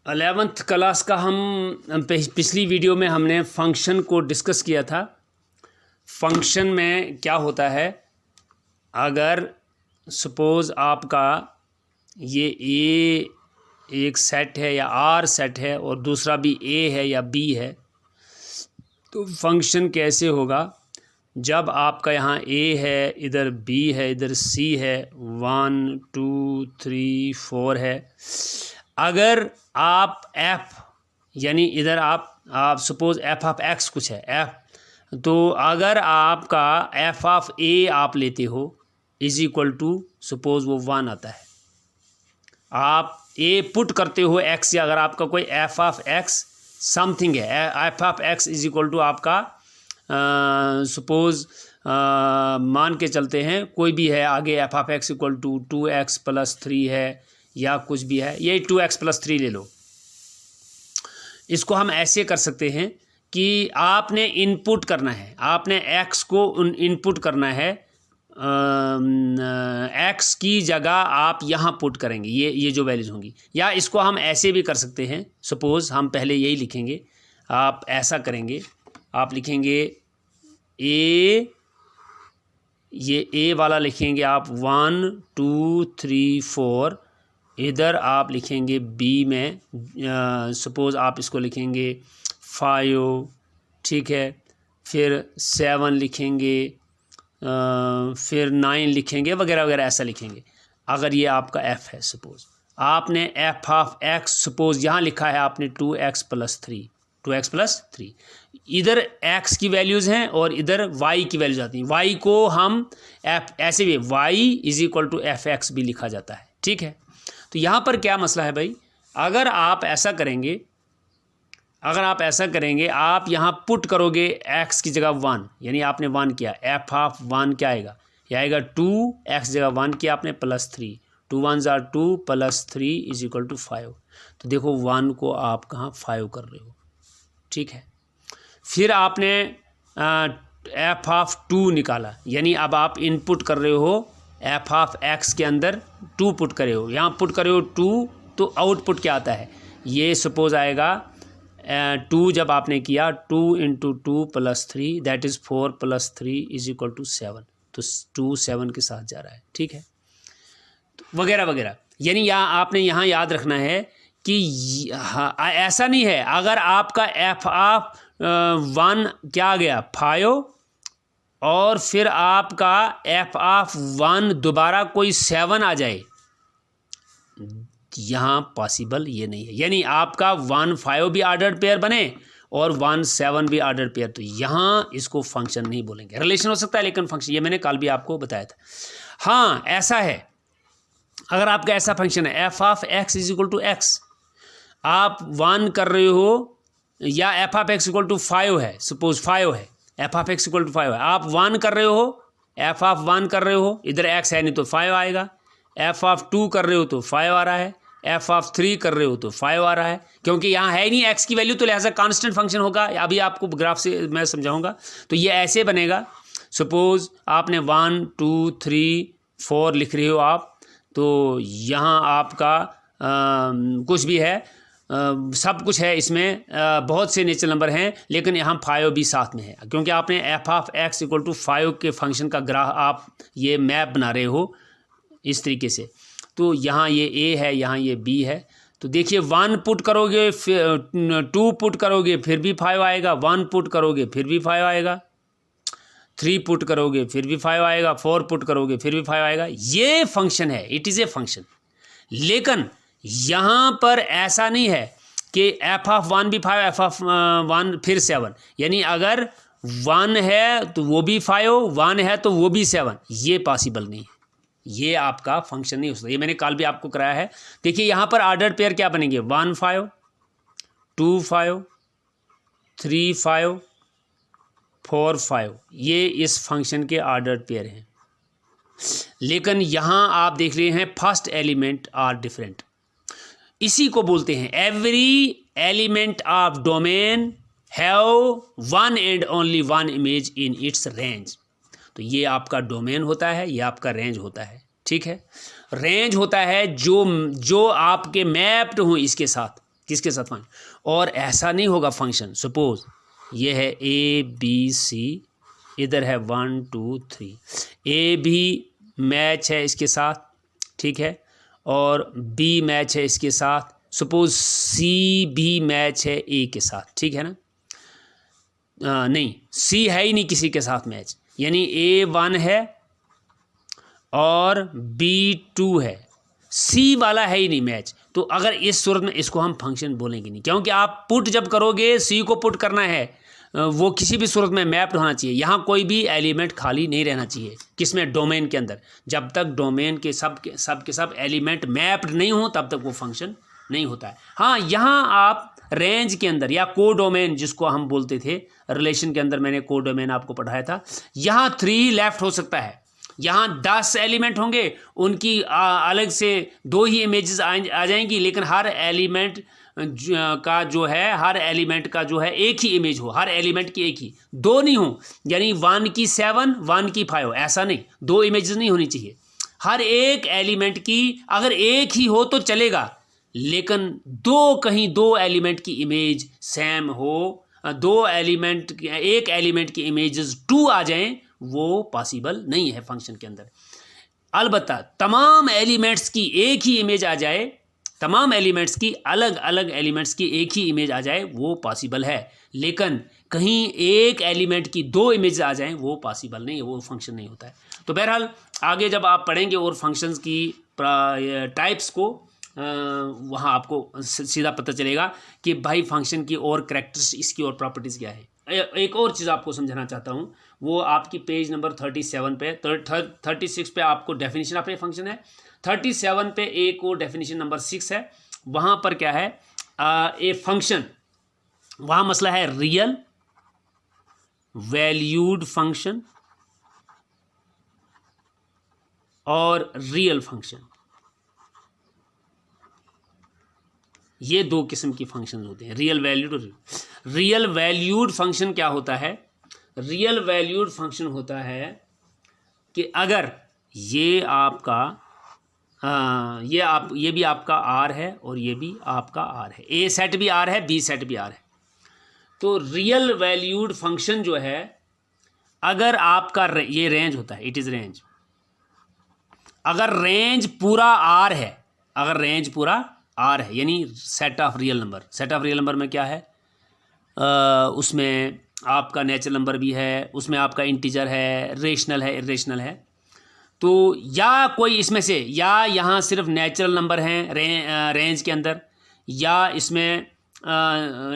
11th class का हम पिछली वीडियो में हमने फंक्शन को डिस्कस किया था। फंक्शन में क्या होता है, अगर सपोज़ आपका ये ए एक सेट है या आर सेट है और दूसरा भी ए है या बी है, तो फंक्शन कैसे होगा। जब आपका यहाँ ए है, इधर बी है, इधर सी है, 1 2 3 4 है। अगर आप एफ यानी इधर आप सपोज़ एफ ऑफ एक्स कुछ है एफ, तो अगर आपका एफ ऑफ ए आप लेते हो इज इक्वल टू सपोज़ वो 1 आता है। आप ए पुट करते हो एक्स से, अगर आपका कोई एफ ऑफ एक्स समथिंग है, f of x is equal to आपका सपोज़ मान के चलते हैं कोई भी है, आगे f of x equal to 2x + 3 है या कुछ भी है, ये 2x + 3 ले लो। इसको हम ऐसे कर सकते हैं कि आपने इनपुट करना है, आपने x को इनपुट करना है, x की जगह आप यहाँ पुट करेंगे ये जो वैल्यूज होंगी। या इसको हम ऐसे भी कर सकते हैं, सपोज़ हम पहले यही लिखेंगे, आप ऐसा करेंगे, आप लिखेंगे ए, ये ए वाला लिखेंगे आप 1 2 3 4, इधर आप लिखेंगे बी में सपोज़ आप इसको लिखेंगे 5, ठीक है, फिर 7 लिखेंगे, फिर 9 लिखेंगे, वगैरह वगैरह ऐसा लिखेंगे। अगर ये आपका एफ है, सपोज़ आपने एफ ऑफ एक्स सपोज़ यहाँ लिखा है आपने 2x + 3, इधर x की वैल्यूज़ हैं और इधर y की वैल्यूज़ आती हैं। y को हम f ऐसे भी y is equal to fx भी लिखा जाता है, ठीक है। तो यहाँ पर क्या मसला है भाई, अगर आप ऐसा करेंगे, आप यहाँ पुट करोगे x की जगह 1, यानी आपने 1 किया, f ऑफ 1 क्या आएगा, यह आएगा 2x जगह 1 किया आपने +3, 2 1 = 2 + 3 इज इक्वल टू 5। तो देखो 1 को आप कहाँ 5 कर रहे हो, ठीक है। फिर आपने एफ ऑफ 2 निकाला, यानी अब आप इनपुट कर रहे हो एफ ऑफ एक्स के अंदर 2 पुट करे हो, यहाँ पुट करे हो 2, तो आउटपुट क्या आता है, ये सपोज़ आएगा 2 जब आपने किया 2 × 2 + 3 that is 4 + 3 is equal to 7, तो 2 7 के साथ जा रहा है, ठीक है, वगैरह वगैरह। यानी यहाँ आपने यहाँ याद रखना है कि ऐसा नहीं है, अगर आपका एफ ऑफ 1 क्या आ गया 5 और फिर आपका एफ ऑफ 1 दोबारा कोई 7 आ जाए, यहाँ पॉसिबल ये नहीं है। यानी आपका 1 5 भी ऑर्डर्ड पेयर बने और 1 7 भी ऑर्डर्ड पेयर, तो यहाँ इसको फंक्शन नहीं बोलेंगे। रिलेशन हो सकता है लेकिन फंक्शन, ये मैंने कल भी आपको बताया था। हाँ ऐसा है, अगर आपका ऐसा फंक्शन है f of x is equal to x, आप 1 कर रहे हो, या f of x equal to 5 है, सपोज 5 है, f of x equal to 5 है, आप 1 कर रहे हो, एफ ऑफ 1 कर रहे हो, इधर एक्स है नहीं तो 5 आएगा, एफ ऑफ 2 कर रहे हो तो 5 आ रहा है, एफ ऑफ 3 कर रहे हो तो 5 आ रहा है, क्योंकि यहाँ है नहीं एक्स की वैल्यू, तो लिहाजा कांस्टेंट फंक्शन होगा। अभी आपको ग्राफ से मैं समझाऊंगा। तो ये ऐसे बनेगा, सपोज़ आपने 1 2 3 4 लिख रहे हो आप, तो यहाँ आपका कुछ भी है, सब कुछ है इसमें, बहुत से नेचुरल नंबर हैं, लेकिन यहाँ 5 भी साथ में है, क्योंकि आपने f of x equal to 5 के फंक्शन का ग्राफ आप ये मैप बना रहे हो इस तरीके से। तो यहाँ ये ए है, यहाँ ये बी है, तो देखिए 1 पुट करोगे, फिर 2 पुट करोगे फिर भी 5 आएगा, 1 पुट करोगे फिर भी 5 आएगा, 3 पुट करोगे फिर भी 5 आएगा, 4 पुट करोगे फिर भी 5 आएगा। ये फंक्शन है, इट इज़ ए फंक्शन। लेकिन यहाँ पर ऐसा नहीं है कि एफ ऑफ 1 भी 5, एफ ऑफ 1 फिर 7, यानी अगर 1 है तो वो भी 5, 1 है तो वो भी 7, ये पॉसिबल नहीं है, ये आपका फंक्शन नहीं हो सकता। ये मैंने कल भी आपको कराया है। देखिए यहाँ पर ऑर्डर्ड पेयर क्या बनेंगे, 1 5 2 5 3 5 4 5, ये इस फंक्शन के ऑर्डर्ड पेयर हैं। लेकिन यहाँ आप देख रहे हैं फर्स्ट एलिमेंट आर डिफरेंट, इसी को बोलते हैं every element of domain have 1 and only 1 image in its range. तो ये आपका डोमेन होता है, ये आपका रेंज होता है, ठीक है। रेंज होता है जो आपके मैप्ड हों इसके साथ, किसके साथ फंक्शन, और ऐसा नहीं होगा फंक्शन, सपोज ये है ए बी सी, इधर है 1 2 3, ए भी मैच है इसके साथ, ठीक है, और बी मैच है इसके साथ, सपोज सी भी मैच है ए के साथ, ठीक है ना, नहीं सी है ही नहीं किसी के साथ मैच, यानी A1 है और B2 है, सी वाला है ही नहीं मैच। तो अगर इस सूरत में इसको हम फंक्शन बोलेंगे नहीं, क्योंकि आप पुट जब करोगे सी को पुट करना है, वो किसी भी सूरत में मैप्ड होना चाहिए, यहाँ कोई भी एलिमेंट खाली नहीं रहना चाहिए, किसमें, डोमेन के अंदर। जब तक डोमेन के सब एलिमेंट मैप्ड नहीं हो तब तक वो फंक्शन नहीं होता है। हाँ, यहाँ आप रेंज के अंदर या कोडोमेन जिसको हम बोलते थे रिलेशन के अंदर, मैंने कोडोमेन आपको पढ़ाया था, यहाँ 3 लेफ्ट हो सकता है, यहाँ 10 एलिमेंट होंगे, उनकी अलग से 2 ही इमेजेस आ जाएंगी, लेकिन हर एलिमेंट का जो है, हर एलिमेंट का जो है एक ही इमेज हो, हर एलिमेंट की एक ही, 2 नहीं हो, यानी 1 की 7 1 की 5, ऐसा नहीं, 2 इमेजेस नहीं होनी चाहिए। हर एक एलिमेंट की अगर एक ही हो तो चलेगा, लेकिन कहीं दो एलिमेंट की इमेज सेम हो, एक एलिमेंट की इमेजेस 2 आ जाएं, वो पॉसिबल नहीं है फंक्शन के अंदर। अलबत्ता तमाम एलिमेंट्स की एक ही इमेज आ जाए, तमाम एलिमेंट्स की अलग अलग एलिमेंट्स की एक ही इमेज आ जाए, वो पॉसिबल है, लेकिन कहीं एक एलिमेंट की 2 इमेज आ जाएं, वो पॉसिबल नहीं है, वो फंक्शन नहीं होता है। तो बहरहाल आगे जब आप पढ़ेंगे और फंक्शंस की टाइप्स को, वहाँ आपको सीधा पता चलेगा कि भाई फंक्शन की और कैरेक्टरिस्टिक्स, इसकी और प्रॉपर्टीज़ क्या है। एक और चीज़ आपको समझाना चाहता हूँ, वो आपकी पेज नंबर 37 पे, 36 पे आपको डेफिनेशन ऑफ ए फंक्शन है, 37 पे एक और डेफिनेशन नंबर 6 है। वहाँ पर क्या है, ए फंक्शन, वहाँ मसला है रियल वैल्यूड फंक्शन और रियल फंक्शन, ये 2 किस्म की फंक्शन होते हैं, रियल वैल्यूड और रियल वैल्यूड फंक्शन क्या होता है। रियल वैल्यूड फंक्शन होता है कि अगर ये आपका ये भी आपका आर है और ये भी आपका आर है, ए सेट भी आर है, बी सेट भी आर है, तो रियल वैल्यूड फंक्शन जो है, अगर आपका ये रेंज होता है, इट इज़ रेंज, अगर रेंज पूरा आर है, अगर रेंज पूरा आर है, यानी set of real number, set of real number में क्या है, उसमें आपका नेचुरल नंबर भी है, उसमें आपका इंटीजर है, रेशनल है, इरेशनल है, तो या कोई इसमें से, या यहाँ सिर्फ नेचुरल नंबर हैं रेंज के अंदर, या इसमें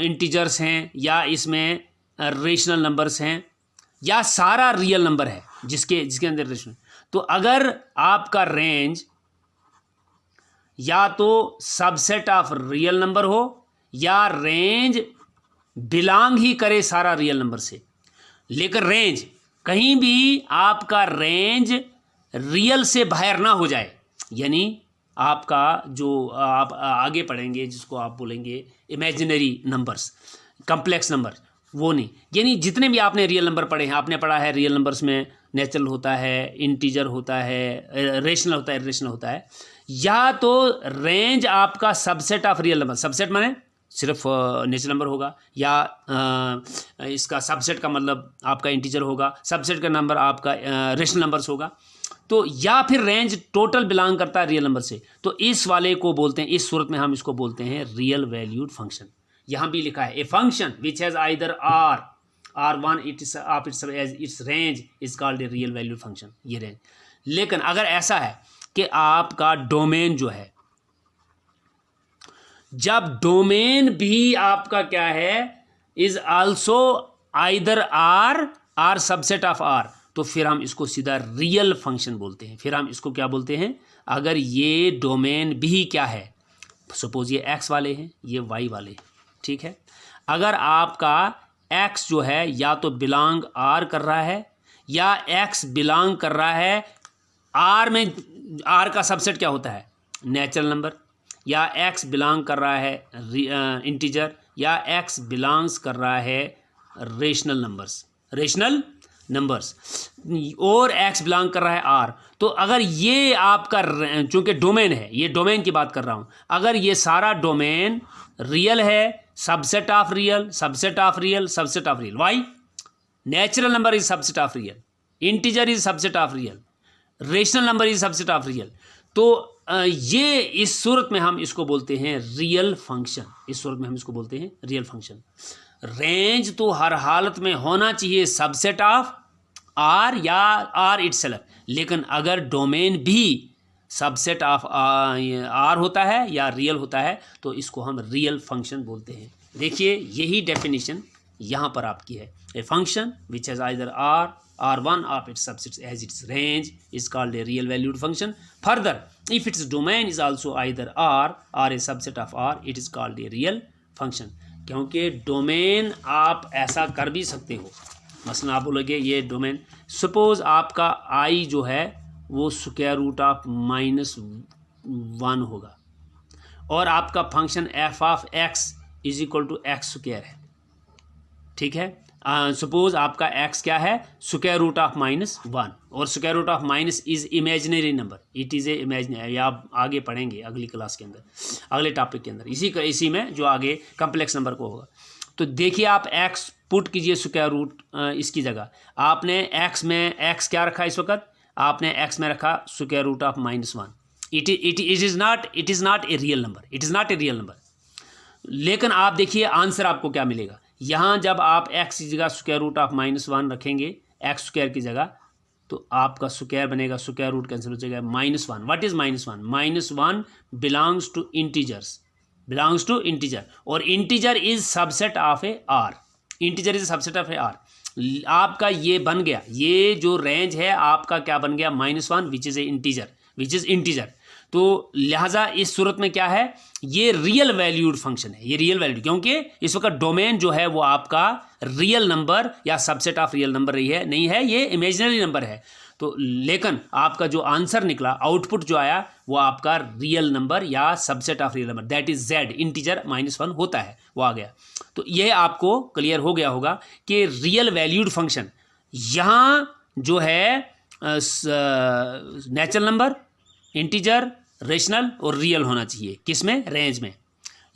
इंटीजर्स हैं, या इसमें रेशनल नंबर्स हैं, या सारा रियल नंबर है जिसके अंदर रेशनल। तो अगर आपका रेंज या तो सबसेट ऑफ रियल नंबर हो, या रेंज बिलोंग ही करे सारा रियल नंबर से, लेकिन रेंज कहीं भी आपका रेंज रियल से बाहर ना हो जाए, यानी आपका जो आप आगे पढ़ेंगे जिसको आप बोलेंगे इमेजिनरी नंबर्स, कम्प्लेक्स नंबर, वो नहीं, यानी जितने भी आपने रियल नंबर पढ़े हैं, आपने पढ़ा है रियल नंबर्स में नेचुरल होता है, इंटीजर होता है, रेशनल होता है, इरेशनल होता है, या तो रेंज आपका subset of real number, subset माने सिर्फ नेचुरल नंबर होगा, या इसका सबसेट का मतलब आपका इंटीजर होगा, सबसेट का नंबर आपका रेशनल नंबर्स होगा, तो या फिर रेंज टोटल बिलोंग करता है रियल नंबर से, तो इस वाले को बोलते हैं, इस सूरत में हम इसको बोलते हैं रियल वैल्यूड फंक्शन। यहाँ भी लिखा है a function which has either R1 it's range is called a real valued function, ये रेंज। लेकिन अगर ऐसा है कि आपका डोमेन जो है, जब डोमेन भी आपका क्या है, is also either R subset of R, तो फिर हम इसको सीधा रियल फंक्शन बोलते हैं। फिर हम इसको क्या बोलते हैं, अगर ये डोमेन भी क्या है, सपोज ये एक्स वाले हैं, ये वाई वाले हैं, ठीक है, अगर आपका एक्स जो है या तो बिलोंग आर कर रहा है, या एक्स बिलोंग कर रहा है आर में, आर का सबसेट क्या होता है, नेचुरल नंबर, या एक्स बिलोंग कर रहा है इंटीजर, या एक्स बिलोंग्स कर रहा है रेशनल नंबर्स, रेशनल नंबर्स और x बिलोंग कर रहा है R, तो अगर ये आपका चूंकि डोमेन है, ये डोमेन की बात कर रहा हूँ, अगर ये सारा डोमेन रियल है, subset of real, subset of real, subset of real, why natural number is subset of real, integer is subset of real, rational number is subset of real, तो ये इस सूरत में हम इसको बोलते हैं रियल फंक्शन, इस सूरत में हम इसको बोलते हैं रियल फंक्शन। रेंज तो हर हालत में होना चाहिए सबसेट ऑफ आर या आर इटसेल्फ, लेकिन अगर डोमेन भी सबसेट ऑफ आर होता है या रियल होता है तो इसको हम रियल फंक्शन बोलते हैं। देखिए यही डेफिनेशन यहाँ पर आपकी है, a function which has either R R1 of its subsets as its range is called a real valued function. Further, if its domain is also either R or a subset of R, it is called a real function. क्योंकि domain आप ऐसा कर भी सकते हो, मसलन आप बोलोगे ये डोमेन, सपोज आपका I जो है वो स्क्वायर रूट ऑफ -1 होगा और आपका function f of x is equal to x square है, ठीक है। सपोज आपका x क्या है, स्क्वायर रूट ऑफ -1, और square root of minus is imaginary number, it is a imaginary, या आप आगे पढ़ेंगे अगली क्लास के अंदर, अगले टॉपिक के अंदर, इसी में जो आगे कम्प्लेक्स नंबर को होगा। तो देखिए आप x पुट कीजिए स्क्वायर रूट इसकी जगह, आपने x में x क्या रखा इस वक्त, आपने x में रखा square root of -1, it is not a real number, it is not a real number. लेकिन आप देखिए आंसर आपको क्या मिलेगा, यहाँ जब आप x की जगह स्क्वायर रूट ऑफ -1 रखेंगे x स्क्वायर की जगह, तो आपका स्क्वायर बनेगा, स्क्वायर रूट कैंसिल हो जाएगा, -1। What is -1? -1 belongs to integers, belongs to integer, और integer is subset of a R, integer is subset of a R. आपका ये बन गया, ये जो रेंज है आपका क्या बन गया, -1 which is a integer, which is integer. तो लिहाजा इस सूरत में क्या है, ये रियल वैल्यूड फंक्शन है, ये रियल वैल्यूड, क्योंकि इस वक्त डोमेन जो है वो आपका रियल नंबर या सबसेट ऑफ रियल नंबर रही है नहीं है, ये इमेजिनरी नंबर है। तो लेकिन आपका जो आंसर निकला, आउटपुट जो आया वो आपका रियल नंबर या subset of real number, that is z, integer -1 होता है, वो आ गया। तो ये आपको क्लियर हो गया होगा कि रियल वैल्यूड फंक्शन यहाँ जो है नेचुरल नंबर, इंटीजर, रेशनल और रियल होना चाहिए, किसमें, रेंज में,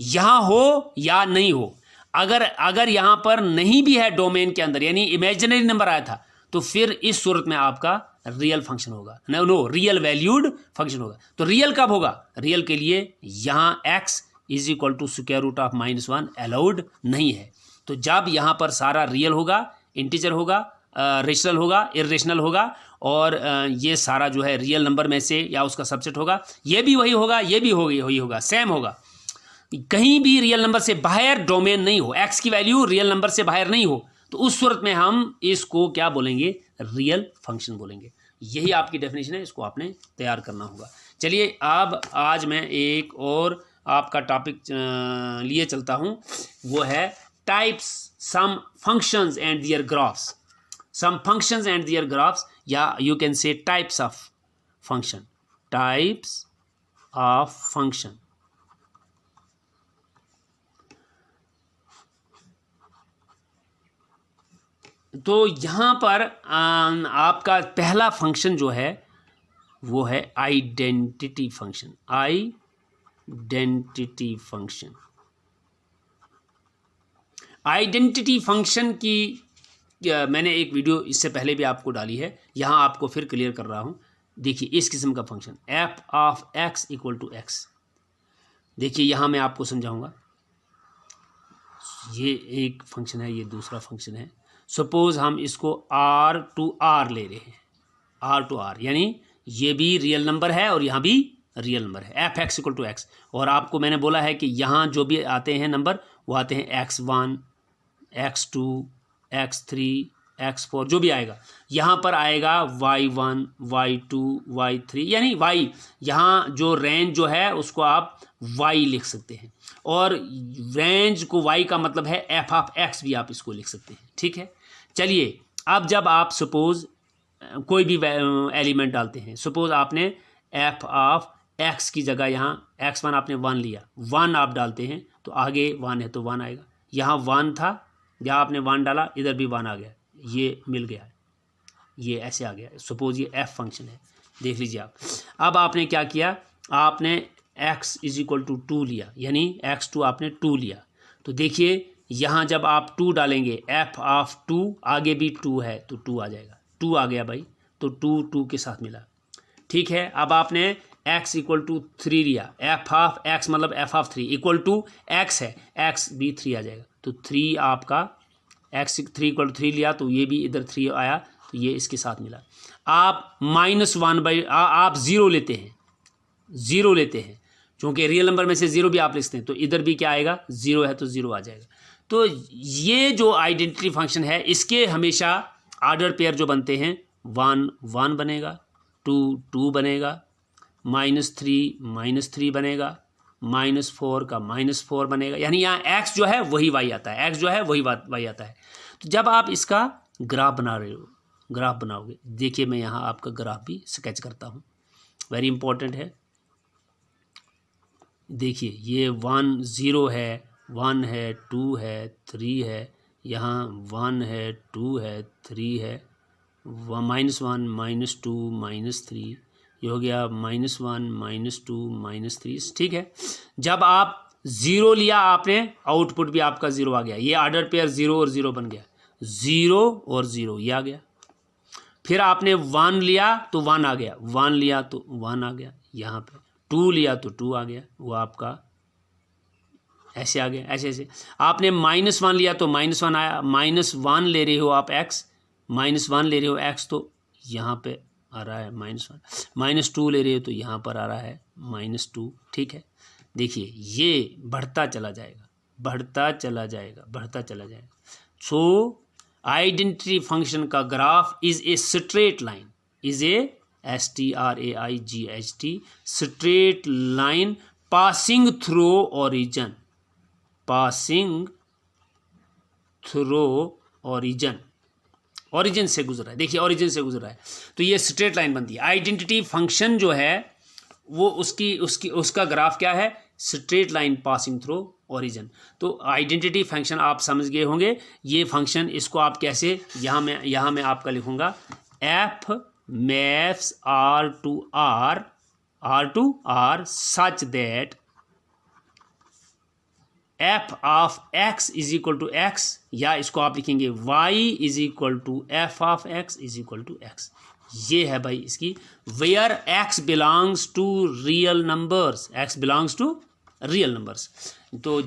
यहाँ हो या नहीं हो। अगर यहाँ पर नहीं भी है डोमेन के अंदर, यानी इमेजिनरी नंबर आया था, तो फिर इस सूरत में आपका रियल फंक्शन होगा, नो रियल वैल्यूड फंक्शन होगा। तो रियल कब होगा, रियल के लिए यहाँ x is equal to square root of -1 allowed नहीं है। तो जब यहाँ पर सारा रियल होगा, इंटीजर होगा, रेशनल होगा, इरेशनल होगा, और ये सारा जो है रियल नंबर में से या उसका सबसेट होगा, ये भी वही होगा, ये भी वही होगा, सेम होगा, कहीं भी रियल नंबर से बाहर डोमेन नहीं हो, x की वैल्यू रियल नंबर से बाहर नहीं हो, तो उस सूरत में हम इसको क्या बोलेंगे, रियल फंक्शन बोलेंगे। यही आपकी डेफिनेशन है, इसको आपने तैयार करना होगा। चलिए अब आज मैं एक और आपका टॉपिक लिए चलता हूँ, वो है types, some functions and their graphs, some functions and their graphs, या you can say types of function, types of function. तो यहाँ पर आपका पहला फंक्शन जो है वो है identity function, identity function. Identity function की मैंने एक वीडियो इससे पहले भी आपको डाली है, यहाँ आपको फिर क्लियर कर रहा हूँ। देखिए इस किस्म का function f of x equal to x, देखिए यहाँ मैं आपको समझाऊंगा। ये एक फंक्शन है, ये दूसरा फंक्शन है। सपोज हम इसको r टू r ले रहे हैं, r टू r, यानी ये भी रियल नंबर है और यहाँ भी रियल नंबर है, f x equal to x। और आपको मैंने बोला है कि यहाँ जो भी आते हैं नंबर वो आते हैं x1, x2, x3, x4, जो भी आएगा यहाँ पर आएगा y1, y2, y3, यानी y, यहाँ जो रेंज जो है उसको आप y लिख सकते हैं, और रेंज को y का मतलब है f ऑफ x भी आप इसको लिख सकते हैं, ठीक है। चलिए अब जब आप सपोज कोई भी एलिमेंट डालते हैं, सपोज आपने f ऑफ x की जगह यहाँ x1 आपने 1 लिया, 1 आप डालते हैं तो आगे 1 है तो 1 आएगा, यहाँ 1 था, यहाँ आपने 1 डाला, इधर भी 1 आ गया, ये मिल गया है, ये ऐसे आ गया। सपोज ये एफ फंक्शन है, देख लीजिए आप। अब आपने क्या किया, आपने x इज इक्वल टू 2 लिया, यानी x2 आपने 2 लिया। तो देखिए यहाँ जब आप 2 डालेंगे, f ऑफ 2 आगे भी 2 है तो 2 आ जाएगा, 2 आ गया भाई, तो 2 2 के साथ मिला। ठीक है, अब आपने x इक्वल टू 3 लिया, f ऑफ x मतलब f of 3 equal to x है, x भी 3 आ जाएगा। तो 3 आपका x 3 इक्वल टू 3 लिया तो ये भी इधर 3 आया, तो ये इसके साथ मिला। आप -1 आप 0 लेते हैं, 0 लेते हैं, क्योंकि रियल नंबर में से 0 भी आप लिखते हैं, तो इधर भी क्या आएगा, 0 है तो 0 आ जाएगा। तो ये जो आइडेंटिटी फंक्शन है, इसके हमेशा ऑर्डर पेयर जो बनते हैं, 1 1 बनेगा, 2 2 बनेगा, -3 बनेगा, -4 का -4 बनेगा, यानी यहाँ x जो है वही y आता है, x जो है वही y आता है। तो जब आप इसका ग्राफ बना रहे हो, ग्राफ बनाओगे, देखिए मैं यहाँ आपका ग्राफ भी स्केच करता हूँ, वेरी इंपॉर्टेंट है। देखिए ये 1 0 है, 1 है, 2 है, 3 है, यहाँ 1 है, 2 है, 3 है, -1 -2 -3, ये हो गया -1 -2 -3। ठीक है, जब आप 0 लिया आपने, आउटपुट भी आपका 0 आ गया, ये ऑर्डर पेयर 0 और 0 बन गया, 0 और 0 ये आ गया। फिर आपने 1 लिया तो 1 आ गया, 1 लिया तो 1 आ गया, यहाँ पे 2 लिया तो 2 आ गया, वो आपका ऐसे आ गया, ऐसे ऐसे। आपने -1 लिया तो -1 आया, -1 ले रहे हो आप x, -1 ले रहे हो x, तो यहाँ पे आ रहा है -1, -2 ले रहे हो तो यहाँ पर आ रहा है -2। ठीक है, देखिए ये बढ़ता चला जाएगा, बढ़ता चला जाएगा, बढ़ता चला जाएगा। सो आइडेंटिटी फंक्शन का graph is a straight line, is a STRAIGHT straight line passing through origin, passing through origin, origin से गुजर रहा है। देखिए ओरिजिन से गुजर रहा है तो ये स्ट्रेट लाइन बनती है। आइडेंटिटी फंक्शन जो है वो उसका ग्राफ क्या है, straight line passing through origin. तो आइडेंटिटी फंक्शन आप समझ गए होंगे, ये फंक्शन, इसको आप कैसे, यहाँ मैं आपका लिखूंगा f maps R to R such that f of x is equal to x, या इसको आप लिखेंगे y is equal to f of x is equal to x। ये है भाई इसकी, where x belongs to real numbers, x belongs to real numbers। तो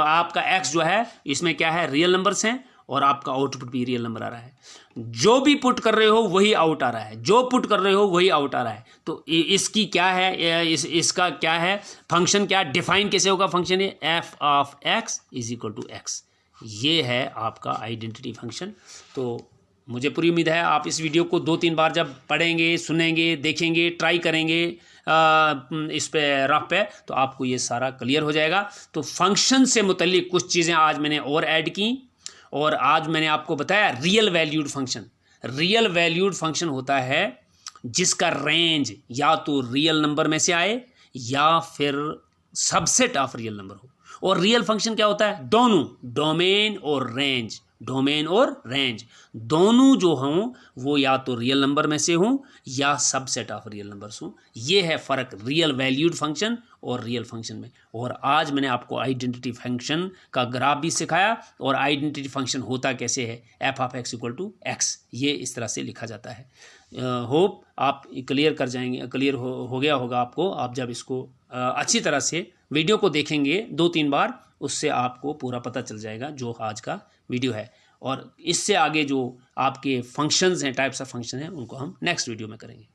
आपका x जो है इसमें क्या है, रियल नंबर्स हैं, और आपका आउटपुट भी रियल नंबर आ रहा है। जो भी पुट कर रहे हो वही आउट आ रहा है, जो पुट कर रहे हो वही आउट आ रहा है। तो इसकी क्या है, इसका क्या है फंक्शन, क्या डिफाइन कैसे होगा फंक्शन, है f of x is equal to x। ये है आपका आइडेंटिटी फंक्शन। तो मुझे पूरी उम्मीद है आप इस वीडियो को 2-3 बार जब पढ़ेंगे, सुनेंगे, देखेंगे, ट्राई करेंगे इस पे रफ पे, तो आपको ये सारा क्लियर हो जाएगा। तो फंक्शन से मुतल्लिक कुछ चीज़ें आज मैंने और ऐड की, और आज मैंने आपको बताया real valued function. Real valued function होता है जिसका रेंज या तो रियल नंबर में से आए या फिर सबसेट ऑफ रियल नंबर हो। और रियल फंक्शन क्या होता है, दोनों, डोमेन और रेंज, डोमेन और रेंज दोनों जो हों वो या तो रियल नंबर में से हों या सबसेट ऑफ रियल नंबर्स हों। ये है फ़र्क रियल वैल्यूड फंक्शन और रियल फंक्शन में। और आज मैंने आपको आइडेंटिटी फंक्शन का ग्राफ भी सिखाया, और आइडेंटिटी फंक्शन होता कैसे है, f of x equal to x, ये इस तरह से लिखा जाता है। होप आप क्लियर कर जाएंगे, क्लियर हो गया होगा आपको। आप जब इसको अच्छी तरह से वीडियो को देखेंगे 2-3 बार, उससे आपको पूरा पता चल जाएगा जो आज का वीडियो है। और इससे आगे जो आपके फंक्शंस हैं, टाइप्स ऑफ फंक्शन हैं, उनको हम नेक्स्ट वीडियो में करेंगे।